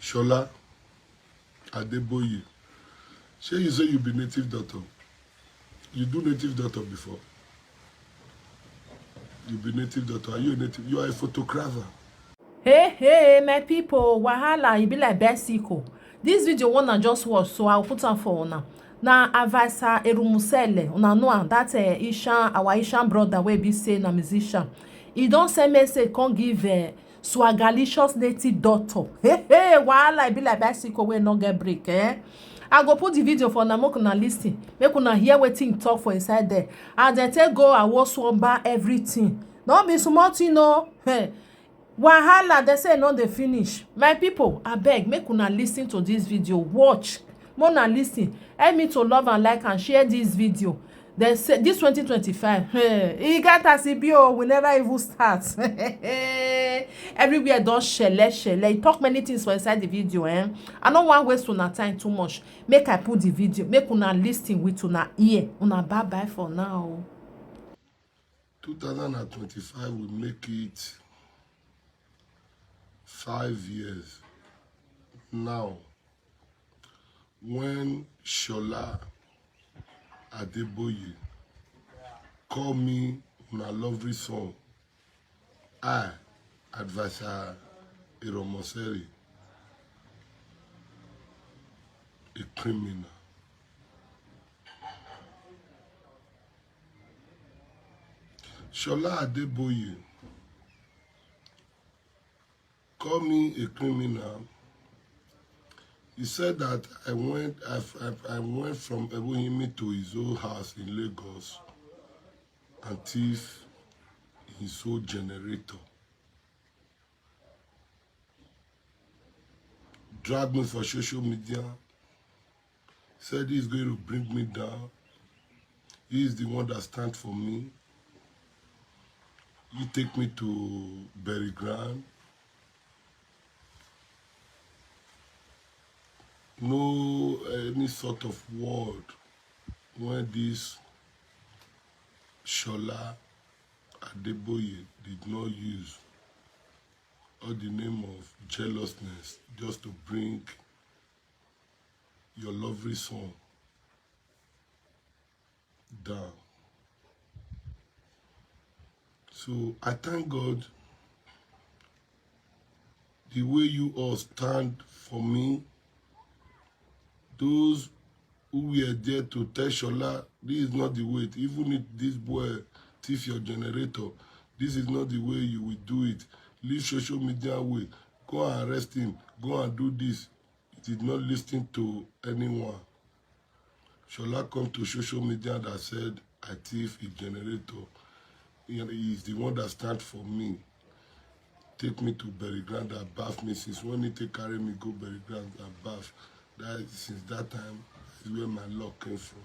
Shola Adeboye. Say you say you be native doctor. You do native doctor before. You be native doctor. Are you a native? You are a photographer. Hey, my people, wahala, e be like bicycle. This video wanna just watch, so I'll put am for una. Na adviser Eromonsale, una know am, that Ishan, our Ishan brother wey be say na musician. E don send message come give swagalicious native doctor. Hey, wahala, e be like bicycle wey no get brake, eh? I go put the video for una make una lis ten, make una hear wetin e talk for inside there. As dem take go award swamba everything. No be small thing o. Hey. Wahala dem say e no dey finish. My pipo abeg make una lis ten to dis video, watch, make una lis ten, help me to love and like and share dis video. Dem say dis 2025 e get as e be o, we never even start. Everywhere don shele. E talk many things for inside the video. I no wan waste una time too much, make I put the video, make una lis ten with una ear. Una bye bye for now. 2025 will make it 5 years now when Shola Adeboye call me una lovely song. I, advisor Eromonsale, a criminal. Shola Adeboye call me a criminal. He said that I went from Ebohimi to his old house in Lagos and thief his old generator. Dragged me for social media. Said he's going to bring me down. He is the one that stands for me. He take me to bury ground. No any sort of word when this Shola Adeboye did not use or the name of jealousness just to bring your lovely son down. So I thank God the way you all stand for me. Those who were there to tell Shola, this is not the way. Even if this boy thief your generator, this is not the way you will do it. Leave social media way. Go and arrest him. Go and do this. He did not listen to anyone. Shola come to social media that said, I thief his generator. He is the one that stands for me. Take me to bury ground and bath me. Since when he take carry me go bury ground and bath. Since that time is where my luck came from.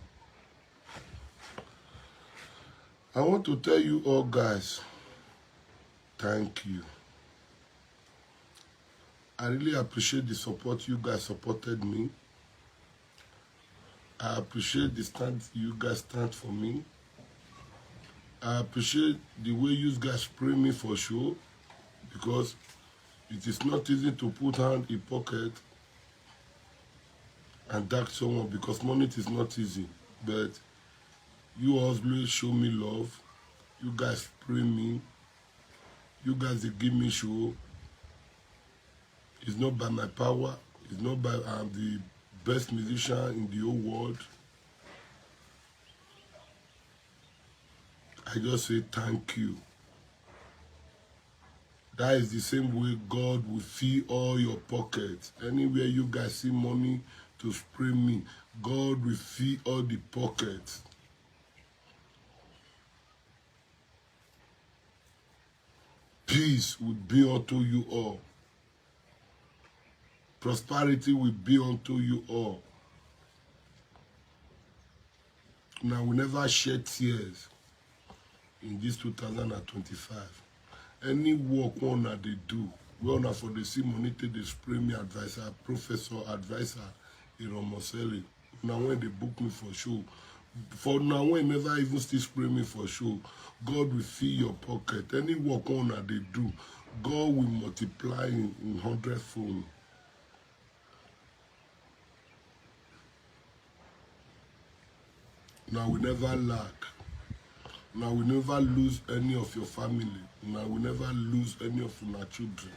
I want to tell you all guys, thank you. I really appreciate the support you guys supported me. I appreciate the stand you guys stand for me. I appreciate the way you guys spray me for show, because it is not easy to put hand in pocket and dark someone, because money is not easy. But you always show me love. You guys spray me. You guys they give me show. It's not by my power. It's not by I'm the best musician in the whole world. I just say thank you. That is the same way God will fill all your pockets. Anywhere you guys see money to spray me, God will fill all the pockets. Peace will be unto you all. Prosperity will be unto you all. Now we never shed tears in this 2025. Any work one that they do, we on for the see money take the spray me advisor, professor, advisor, Eromonsale. Now when they book me for show, for now when never even still spray me for show, God will fill your pocket. Any work one that they do, God will multiply in 100-fold. Now we never lack. Now we never lose any of your family. Now we never lose any of our children.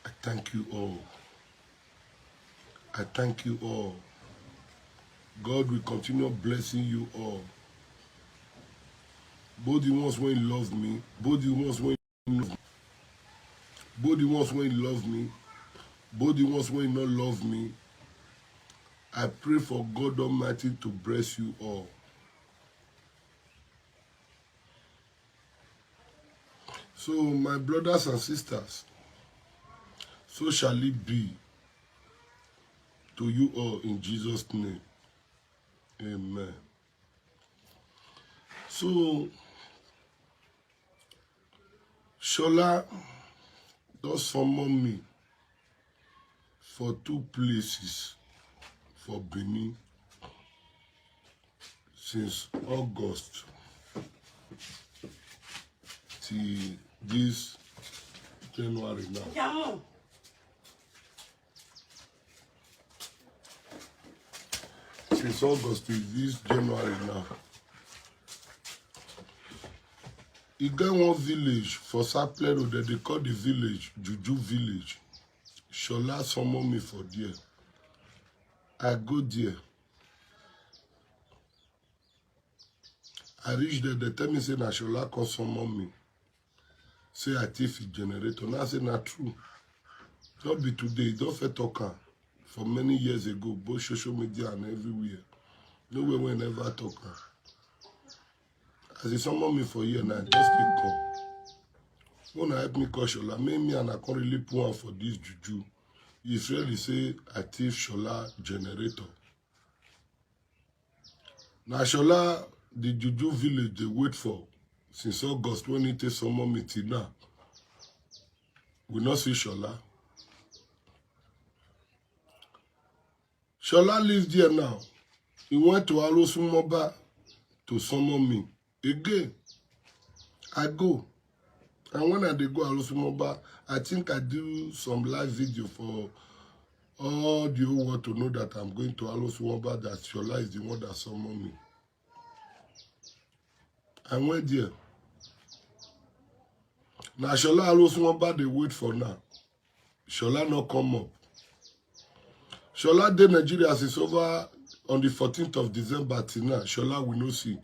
I thank you all. I thank you all. God will continue blessing you all. Both the ones when love me, both the ones when love me, both the ones when love me, both the ones when not love me. I pray for God Almighty to bless you all. So, my brothers and sisters, so shall it be to you all in Jesus' name. Amen. So, Shola does summon me for 2 places for Benin since August till this January now. Since August till this January now. E get one village for Saple Road that they call the village Juju village. Shola summon me for there. I go there. I reach there, they tell me say na Shola come summon me. Say I thief his generator. Now I say na true. Not be today, don't fit talk am. For many years ago, both social media and everywhere. Nowhere we never talk am. As he summon me for here now, just keep come. Wanna help me call Shola. Make me and I can't really put on for this juju. If really say I thief Shola generator. Now Shola, the juju village they wait for since August when it is summon me till now. We not see Shola. Shola lives there now. He went to Alosumoba to summon me. Again, I go. And when I dey go Alosumoba, I think I do some live video for all the whole world to know that I'm going to Alosumoba, that Shola is the one that summoned me. I went there. Now Shola Alosumoba, they wait for now. Shola not come up. Shola dey Nigeria since over on the 14th of December till now. Shola will not see.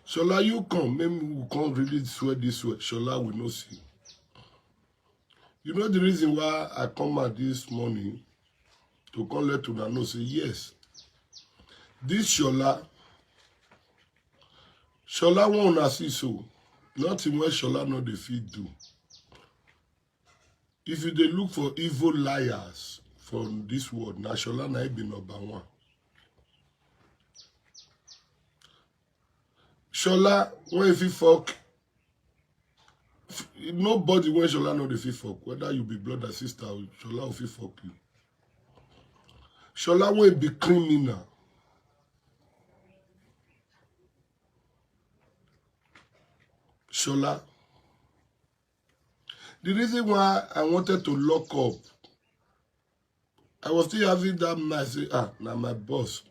Shola, you come. Maybe we can't really swear this way. Shola will not see. You know the reason why I come out this morning to come let una know, say yes. This Shola won't see so. Nothing where Shola not the fit do. If you dey look for evil liars from this world, now Shola na be number 1. Shola, when if you fuck, nobody when Shola know the fit fuck, whether you be brother, sister, or Shola will fit fuck you. Shola when be criminal. Shola. The reason why I wanted to lock up, I was still having that mind, say, now my boss,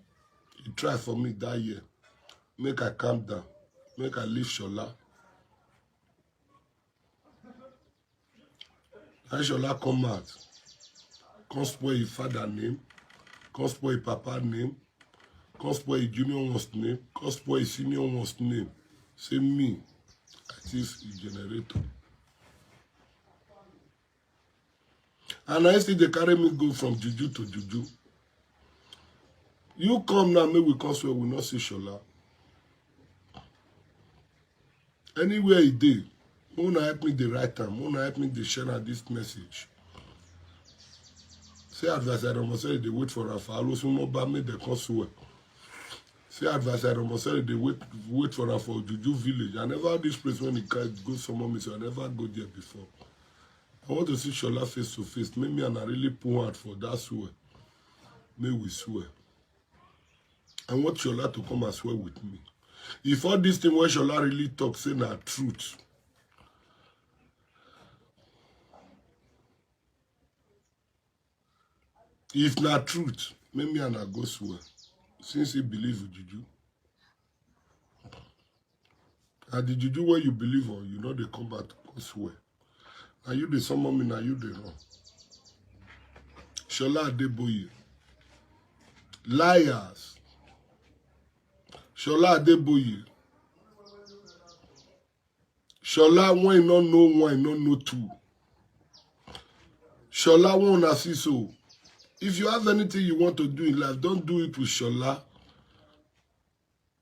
he tried for me that year. Make I calm down. Make I leave Shola. And Shola come out. Come spoil his father name. Come spoil his papa name. Come spoil his junior one's name. Come spoil his senior one's name. Say me, I thief his generator. And I still they carry me go from juju to juju. You come now, maybe we come swear we not see Shola. Anywhere he did, wanna help me the right time, wanna help me the share this message. Say advice Eromonsale, they wait for her for Alosumoba, make the come swear. Say advice Eromonsale, they wait for her for Juju village. I never had this place when he can't go summon me, so I never go there before. I want to see Shola face to face. Make me and I really pull out for that swear. May we swear. I want Shola to come and swear with me. If all this thing where Shola really talk, say na truth. If not truth, maybe I go swear. Since he believe in juju. And the juju where you believe on, you know they come back to go swear. Now you the summon me, now you the wrong. Shola Adeboye. Liars. Shola Adeboye. Shola one not know one, not know two. Shola one assist so. If you have anything you want to do in life, don't do it with Shola.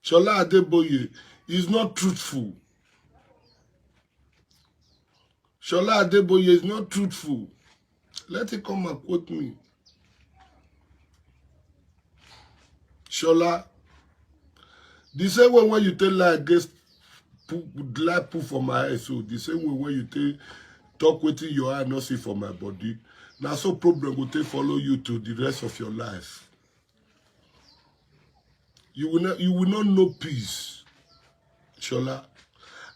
Shola Adeboye is not truthful. Shola Adeboye is not truthful. Let it come and quote me. Shola, the same way when you tell lie against lie put for my head, so the same way when you talk within your eye, not see for my body. Now so problem will follow you to the rest of your life. You will not know peace. Shola.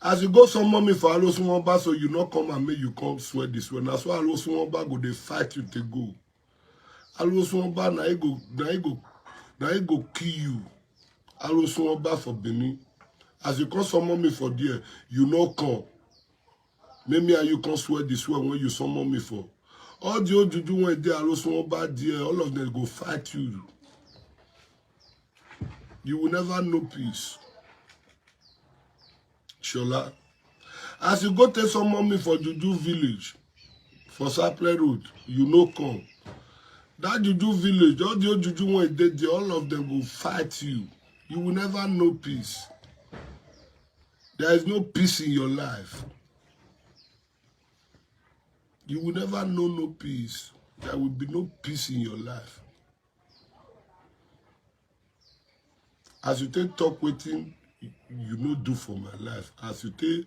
As you go summon me for Alosumwamba, so you not come and make you come swear this way. That's why Alosumwamba go they fight you to go. Alosumwamba na he go kill you. Alosumwamba for Benin. As you come summon me for there, you not come. Maybe you can swear this way when you summon me for. All the old juju when they Alosumwamba there, all of them go fight you. You will never know peace. Shola. As you go take some money for Juju village, for Saple Road, you know come. That Juju village, all the old Juju when they there, all of them will fight you. You will never know peace. There is no peace in your life. You will never know no peace. There will be no peace in your life. As you take talk waiting, you no do for my life. As you take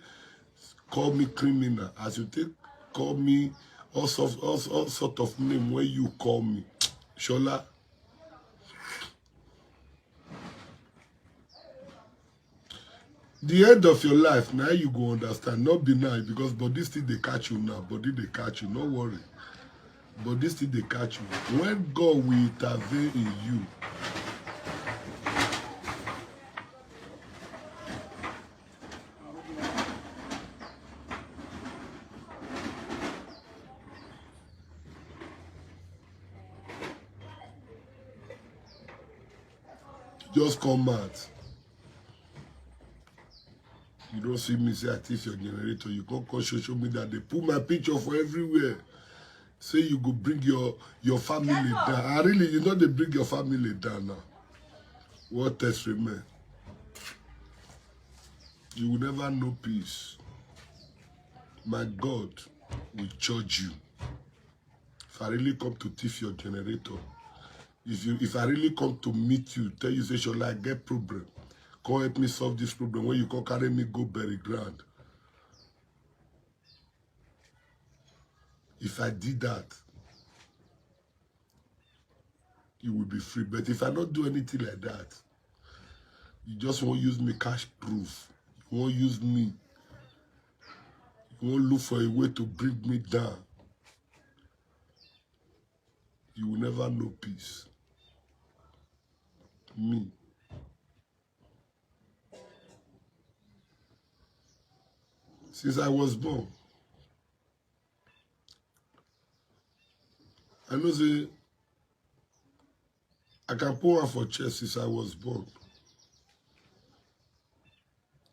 call me criminal, as you take call me all sort of name when you call me. Shola. The end of your life, now you go understand. Not be now, because body still they catch you now. Body they catch you, no worry. Body still they catch you. When God will intervene in you, just come out. You don't see me say I thief your generator. You can't call social media. They put my picture for everywhere. Say you go bring your family down. I really, you know they bring your family down now. What else remain? You will never know peace. My God will judge you. If I really come to thief your generator, if I really come to meet you, tell you, say, Shola, I get problem. Come help me solve this problem. When you come carry me, go bury ground. If I did that, you will be free. But if I don't do anything like that, you just won't use me cash proof. You won't use me. You won't look for a way to bring me down. You will never know peace. Me. Since I was born, I know say I can put one for chest since I was born.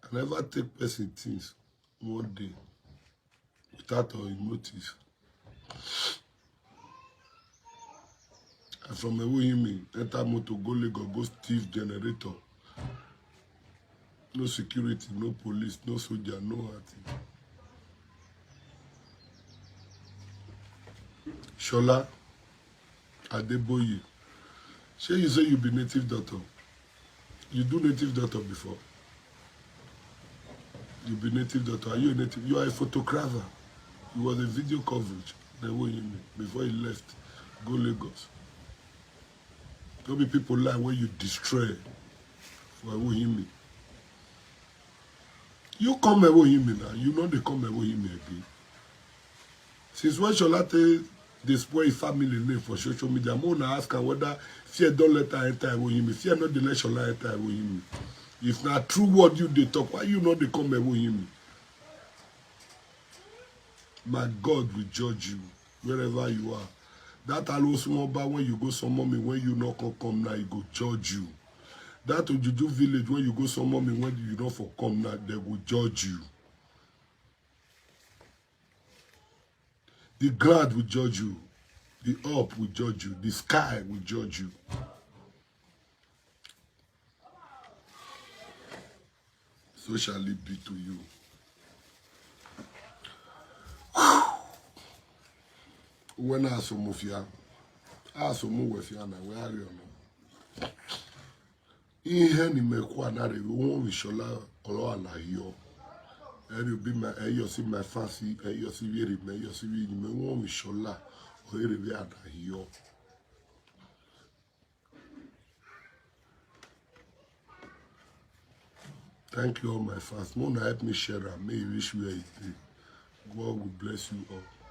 I never take person things one day without a notice. And from Ewohimi, enter motor, go Lagos, go thief generator. No security, no police, no soldier, no nothing. Shola Adeboye. Shey you say you be native doctor? You do native doctor before? You be native doctor. Are you a native? You are a photographer. You was a video coverage. Before he left, go Lagos. Don't be people lie when you destroy for Ewohimi. You come Ewohimi now. You know they come Ewohimi again. Since when Shola They spoil family name for social media. I'm gonna ask her whether fear don't let her enter him. Fear not the let Shola enter him. If not true word you they talk, why you not they come him? My God will judge you wherever you are. That allows small bar when you go summon me, when you not come now, he go judge you. That Ojuju village when you go summon me, when you not for come now, they will judge you. The ground will judge you. The earth will judge you. The sky will judge you. So shall it be to you. When I saw Mufia, I saw Mufia, and where are you? Ihe ni mekwa na re won mi shola olo alayo. Eri bi ma eyo si my fancy eyo si wiri me eyo si wiri me won mi shola o ere bi adayo. Thank you all my fans. Mona help me share and may you wish where it be. God will bless you all.